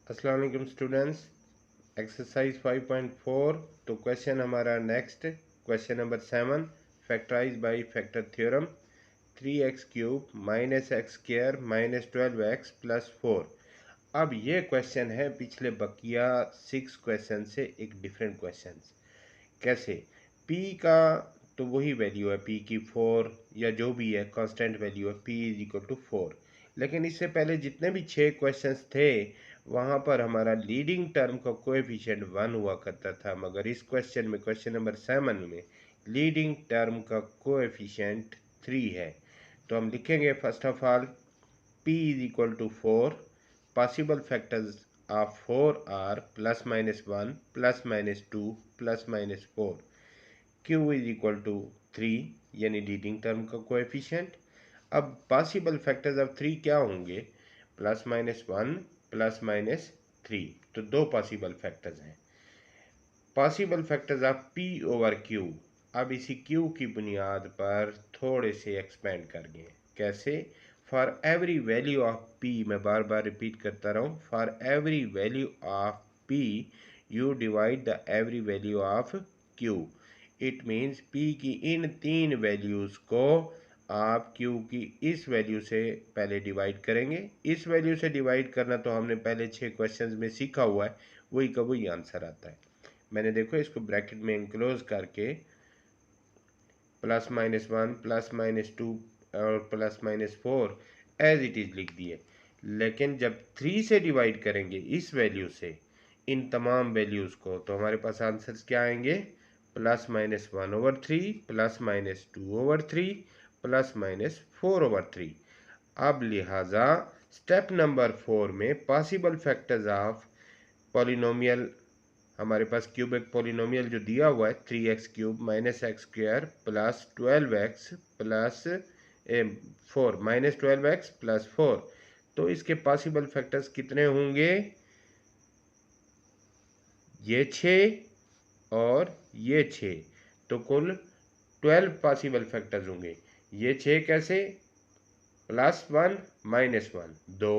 अस्सलाम वालेकुम students. Exercise 5.4। तो क्वेश्चन हमारा next question number 7, factorise by factor theorem. 3x³ minus x square minus 12x plus 4। अब ये क्वेश्चन है पिछले बकिया 6 क्वेश्चन से एक डिफरेंट क्वेश्चन। कैसे? p का तो वही वैल्यू है, p की 4 या जो भी है कांस्टेंट वैल्यू है, p इज इक्वल टू 4। लेकिन इससे पहले जितने भी 6 क्वेश्चंस थे वहाँ पर हमारा लीडिंग टर्म का कोएफिशिएंट 1 हुआ करता था, मगर इस क्वेश्चन में, क्वेश्चन नंबर 7 में, लीडिंग टर्म का कोएफिशिएंट 3 है। तो हम लिखेंगे first of all p is equal to 4। Possible factors of 4 are plus minus 1 plus minus 2 plus minus 4। q is equal to 3 यानी लीडिंग टर्म का कोएफिशिएंट। अब पॉसिबल फैक्टर्स ऑफ 3 क्या होंगे? Plus minus 1 plus minus 3। तो दो possible factors हैं। Possible factors of p over q। अब इसी q की बुनियाद पर थोड़े से एक्सपेंड करेंगे। कैसे? For every value of p, मैं बार बार रिपीट करता रहूँ, for every value of p you divide the every value of q। It means p की इन तीन वैल्यूज़ को आप q की इस वैल्यू से पहले डिवाइड करेंगे। इस वैल्यू से डिवाइड करना तो हमने पहले 6 क्वेश्चंस में सीखा हुआ है, वही का वही आंसर आता है। मैंने देखो इसको ब्रैकेट में इनक्लोज करके प्लस माइनस 1 प्लस माइनस 2 और plus minus 4 as it is लिख दिए। लेकिन जब 3 से डिवाइड करेंगे इस वैल्यू से इन तमाम वैल्यूज़ को, तो हमारे पास आंसर्स क्या आएंगे? Plus minus 1 over 3 plus minus 2 over 3 plus minus 4 over 3। अब लिहाजा स्टेप नंबर 4 में पॉसिबल फैक्टर्स ऑफ पॉलिनोमियल, हमारे पास क्यूबिक पॉलिनोमियल जो दिया हुआ है 3x³ minus x square plus 12x plus 4 minus 12x plus 4। तो इसके पॉसिबल फैक्टर्स कितने होंगे? ये 6 और ये 6, तो कुल 12 पॉसिबल फैक्टर्स होंगे। ये 6 कैसे? Plus 1 minus 1 2,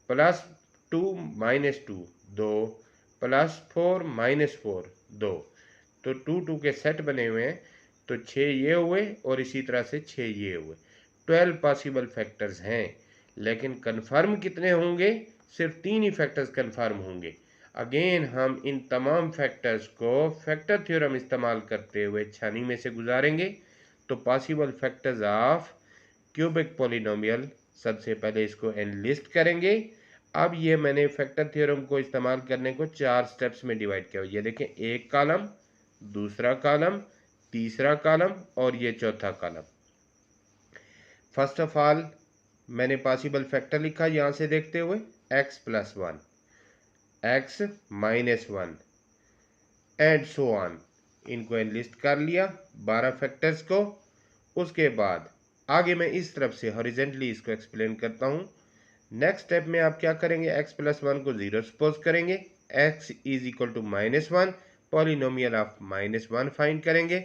plus 2 minus 2 2, plus 4 minus 4 2। तो 2 2 के सेट बने हुए हैं, तो 6 ये हुए और इसी तरह से 6 ये हुए। 12 पॉसिबल फैक्टर्स हैं, लेकिन कन्फर्म कितने होंगे? सिर्फ 3 ही फैक्टर्स कन्फर्म होंगे। अगेन हम इन तमाम फैक्टर्स को फैक्टर थ्योरम इस्तेमाल करते हुए छानी में से गुजारेंगे। तो possible factors of cubic polynomial, सबसे पहले इसको एनलिस्ट करेंगे। अब ये मैंने फैक्टर थ्योरम को इस्तेमाल करने को 4 स्टेप्स में डिवाइड किया। ये देखें, एक कॉलम, दूसरा कॉलम, तीसरा कॉलम और ये चौथा कॉलम। फर्स्ट ऑफ ऑल मैंने पॉसिबल फैक्टर लिखा यहाँ से देखते हुए, x plus 1, x minus 1 and so on. इनको एनलिस्ट कर लिया 12 फैक्टर्स को। उसके बाद आगे मैं इस तरफ से हॉरिजेंटली इसको एक्सप्लेन करता हूँ। नेक्स्ट स्टेप में आप क्या करेंगे? x प्लस 1 को 0 सपोज करेंगे, x is equal to minus 1, polynomial of minus 1 find करेंगे।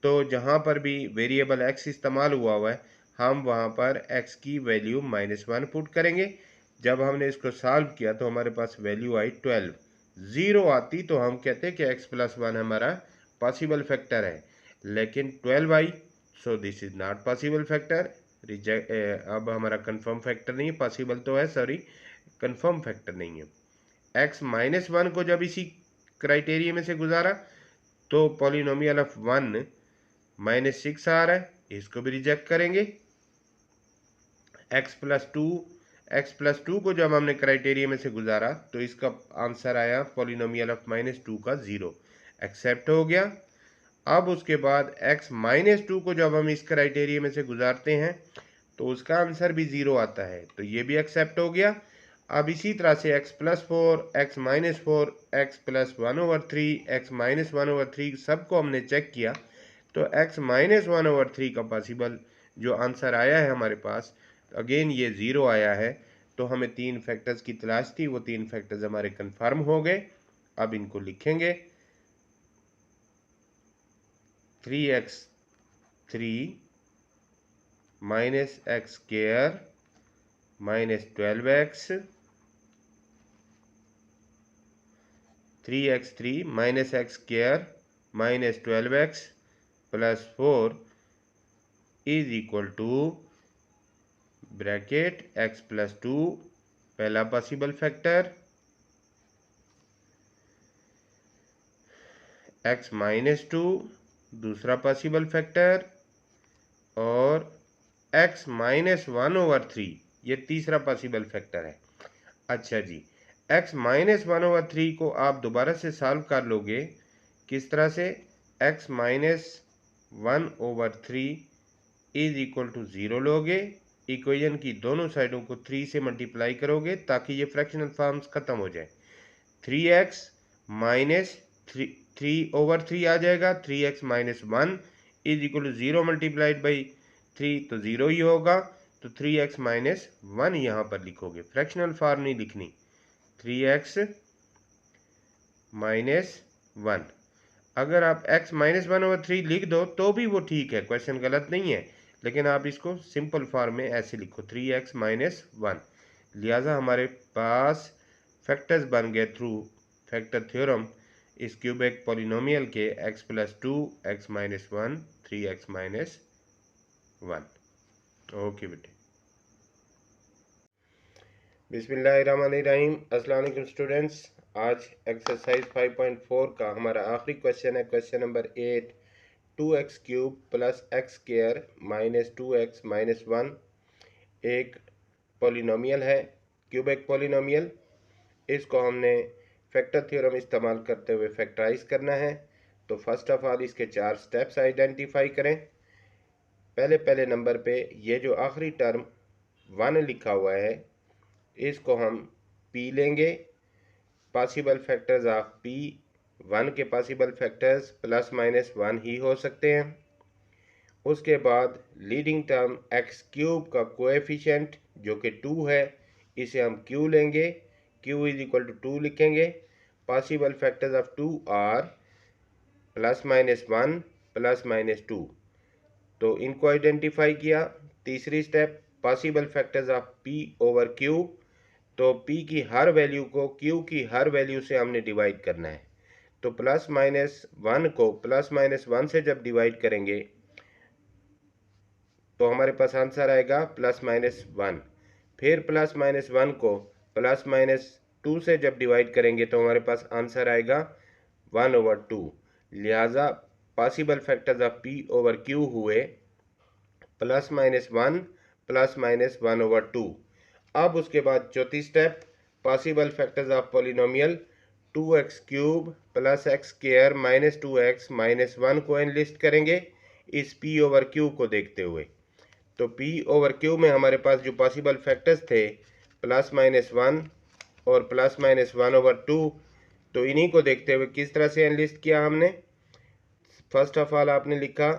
तो जहाँ पर भी वेरिएबल x इस्तेमाल हुआ है, हम वहाँ पर x की वैल्यू माइनस 1 पुट करेंगे। जब हमने इसको सॉल्व किया तो हमारे पास वैल्यू आई 12। 0 आती तो हम कहते कि x प्लस 1 हमारा पॉसिबल फैक्टर है, लेकिन 12 आई, so this is not possible factor. Reject, अब हमारा कंफर्म फैक्टर नहीं है, पॉसिबल तो है, सॉरी, कंफर्म फैक्टर नहीं है। x माइनस 1 को जब इसी क्राइटेरिया में से गुजारा तो पॉलिनोमियल ऑफ 1 माइनस 6 आ रहा है, इसको भी रिजेक्ट करेंगे। एक्स प्लस टू को जब हमने क्राइटेरिया में से गुजारा तो इसका आंसर आया पॉलिनोमियल ऑफ माइनस 2 का 0, एक्सेप्ट हो गया। अब उसके बाद x माइनस 2 को जब हम इस क्राइटेरिया में से गुजारते हैं तो उसका आंसर भी 0 आता है, तो ये भी एक्सेप्ट हो गया। अब इसी तरह से x plus 4, x minus 4, x plus 1 over 3, x minus 1 over 3 सबको हमने चेक किया, तो x माइनस 1 ओवर 3 का पॉसिबल जो आंसर आया है हमारे पास, अगेन ये 0 आया है। तो हमें 3 फैक्टर्स की तलाश थी, वो 3 फैक्टर्स हमारे कंफर्म हो गए। अब इनको लिखेंगे, 3x3 minus x square minus 12x 3x3 minus x square minus 12x plus 4 is equal to bracket x plus 2 पहला पॉसिबल फैक्टर, x माइनस 2 दूसरा पॉसिबल फैक्टर और x माइनस 1/3 ये तीसरा पॉसिबल फैक्टर है। अच्छा जी, x माइनस 1/3 को आप दोबारा से सॉल्व कर लोगे। किस तरह से? x minus 1/3 is equal to 0 लोगे, इक्वेशन की दोनों साइडों को 3 से मल्टीप्लाई करोगे ताकि ये फ्रैक्शनल फॉर्म्स खत्म हो जाए। 3x माइनस 3/3 आ जाएगा। 3x minus 1 is equal to 0 multiplied by 3 तो 0 ही होगा। तो 3x माइनस 1 यहाँ पर लिखोगे, फ्रैक्शनल फॉर्म नहीं लिखनी। 3x माइनस 1, अगर आप x माइनस 1/3 लिख दो तो भी वो ठीक है, क्वेश्चन गलत नहीं है, लेकिन आप इसको सिंपल फॉर्म में ऐसे लिखो 3x माइनस 1। लिहाजा हमारे पास फैक्टर्स बन गए थ्रू फैक्टर थ्योरम इस क्यूबिक पॉलिनोमियल के x plus 2, x minus 1, 3x minus 1। Okay बेटे, बिस्मिल्लाहिर्रहमानिर्रहीम। अस्सलाम वालेकुम स्टूडेंट्स, आज एक्सरसाइज 5.4 का हमारा आखिरी क्वेश्चन है, question number 8। 2x³ plus x square minus 2x minus 1 एक पॉलिनोमियल है, क्यूबिक पॉलिनोमियल। इसको हमने फैक्टर थ्योरम इस्तेमाल करते हुए फैक्टराइज करना है। तो फर्स्ट ऑफ ऑल इसके 4 स्टेप्स आइडेंटिफाई करें। पहले नंबर पे ये जो आखिरी टर्म 1 लिखा हुआ है इसको हम p लेंगे। पॉसिबल फैक्टर्स ऑफ p, 1 के पॉसिबल फैक्टर्स प्लस माइनस 1 ही हो सकते हैं। उसके बाद लीडिंग टर्म x³ का कोएफिशिएंट जो कि 2 है, इसे हम q लेंगे, q इज इक्वल टू 2 लिखेंगे। Possible factors of 2 are plus minus 1 plus minus 2, तो इनको आइडेंटिफाई किया। तीसरी step, possible factors of p over q, तो p की हर वैल्यू को q की हर वैल्यू से हमने डिवाइड करना है। तो प्लस माइनस 1 को प्लस माइनस 1 से जब डिवाइड करेंगे तो हमारे पास आंसर आएगा प्लस माइनस 1। फिर प्लस माइनस 1 को प्लस माइनस 2 से जब डिवाइड करेंगे तो हमारे पास आंसर आएगा 1/2। लिहाजा possible factors of p over q हुए प्लस माइनस 1 प्लस माइनस 1/2। अब उसके बाद चौथी step, possible factors of polynomial 2x³ plus x square minus 2x minus 1 को एनलिस्ट करेंगे इस p ओवर q को देखते हुए। तो p ओवर q में हमारे पास जो पॉसिबल फैक्टर्स थे प्लस माइनस 1 और प्लस माइनस 1/2, तो इन्हीं को देखते हुए किस तरह से एनलिस्ट किया हमने। फर्स्ट ऑफ ऑल आपने लिखा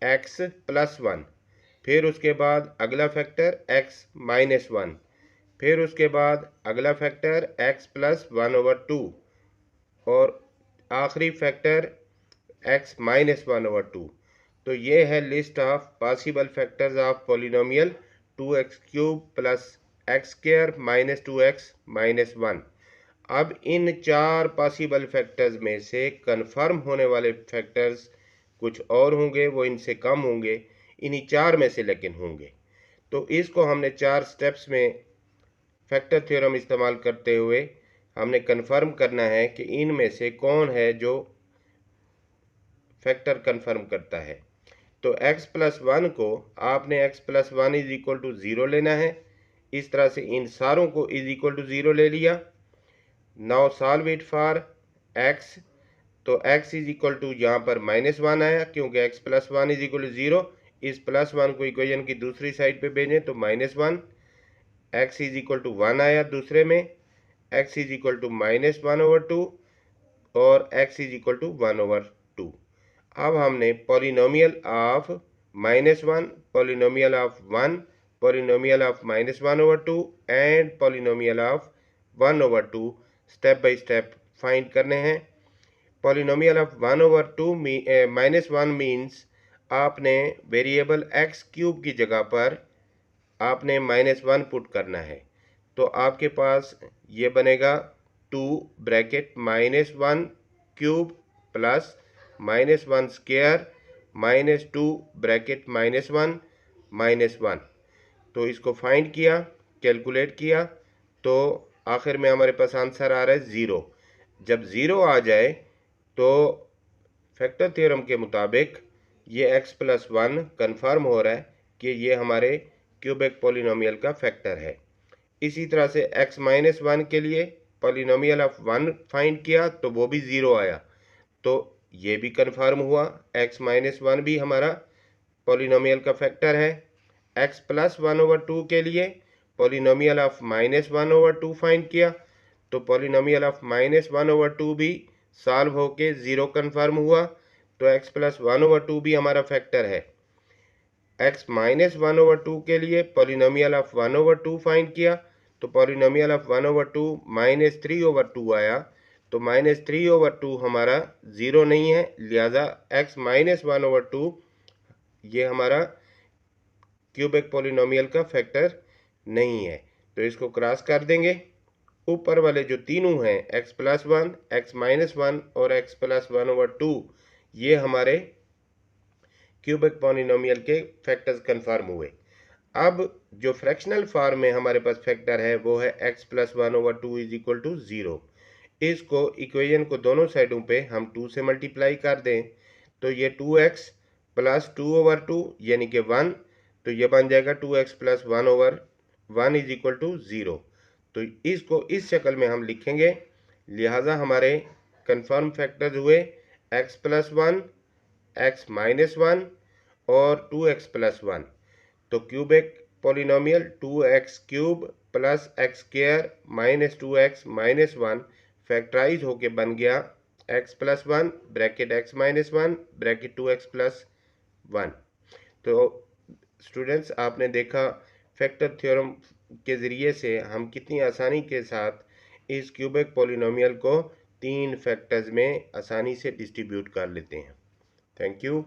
x प्लस 1, फिर उसके बाद अगला फैक्टर x माइनस 1, फिर उसके बाद अगला फैक्टर x प्लस 1/2 और आखिरी फैक्टर x माइनस 1/2। तो ये है list of possible factors of polynomial 2x³ plus x square minus 2x minus 1। अब इन 4 पॉसिबल फैक्टर्स में से कन्फर्म होने वाले फैक्टर्स कुछ और होंगे, वो इनसे कम होंगे, इन्हीं 4 में से लेकिन होंगे। तो इसको हमने 4 स्टेप्स में फैक्टर थ्योरम इस्तेमाल करते हुए हमने कन्फर्म करना है कि इनमें से कौन है जो फैक्टर कन्फर्म करता है। तो x प्लस 1 को आपने x plus 1 is equal to 0 लेना है। इस तरह से इन सारों को इज इक्वल टू 0 ले लिया। Now solve it for x, तो x इज इक्वल टू यहाँ पर माइनस 1 आया क्योंकि x plus 1 is equal to 0। इस प्लस 1 को इक्वेशन की दूसरी साइड पे भेजें तो minus 1, x is equal to 1 आया दूसरे में, x is equal to minus 1/2 और x इज इक्वल टू 1/2। अब हमने polynomial of minus 1, polynomial of 1, polynomial of minus 1/2 and polynomial of 1/2 step by step find करने हैं। पॉलिनोमियल ऑफ 1/2 माइनस 1 मीन्स आपने variable x³ की जगह पर आपने माइनस 1 पुट करना है। तो आपके पास ये बनेगा 2 bracket -1 cube plus -1 square -2 bracket -1 -1। तो इसको फाइंड किया, कैलकुलेट किया, तो आखिर में हमारे पास आंसर आ रहा है 0। जब 0 आ जाए तो फैक्टर थ्योरम के मुताबिक ये x+1 कन्फर्म हो रहा है कि ये हमारे क्यूबिक पॉलिनोमियल का फैक्टर है। इसी तरह से x-1 के लिए पॉलिनोमियल ऑफ 1 फाइंड किया तो वो भी 0 आया, तो ये भी कन्फर्म हुआ x-1 भी हमारा पॉलिनोमियल का फैक्टर है। x+1/2 के लिए पॉलिनोमियल ऑफ -1/2 फाइंड किया तो पॉलिनोमियल ऑफ -1/2 भी सॉल्व होके 0 कन्फर्म हुआ, तो x+1/2 भी हमारा फैक्टर है। x-1/2 के लिए पॉलिनोमियल ऑफ 1/2 फाइंड किया तो पॉलिनोमियल ऑफ 1/2 -3/2 आया, तो -3/2 हमारा 0 नहीं है, लिहाजा x-1/2 ये हमारा क्यूबिक पॉलिनोमियल का फैक्टर नहीं है। तो इसको क्रॉस कर देंगे। ऊपर वाले जो तीनों हैं x+1, x-1 और x+1/2 ये हमारे क्यूबिक पॉलिनोमियल के फैक्टर्स कन्फर्म हुए। अब जो फ्रैक्शनल फॉर्म में हमारे पास फैक्टर है वो है x+1/2 = 0। इसको इक्वेशन को दोनों साइडों पे हम 2 से मल्टीप्लाई कर दें तो ये 2x + 2/2 यानी कि 1, तो ये बन जाएगा 2x + 1/1 = 0। तो इसको इस शक्ल में हम लिखेंगे, लिहाजा हमारे कन्फर्म फैक्टर्स हुए x+1, x-1 और 2x+1। तो cubic polynomial 2x³ + x² - 2x - 1 factorise होके बन गया x+1 bracket x-1 bracket 2x + 1। तो स्टूडेंट्स, आपने देखा फैक्टर थ्योरम के ज़रिए से हम कितनी आसानी के साथ इस क्यूबिक पॉलिनोमियल को 3 फैक्टर्स में आसानी से डिस्ट्रीब्यूट कर लेते हैं। Thank you.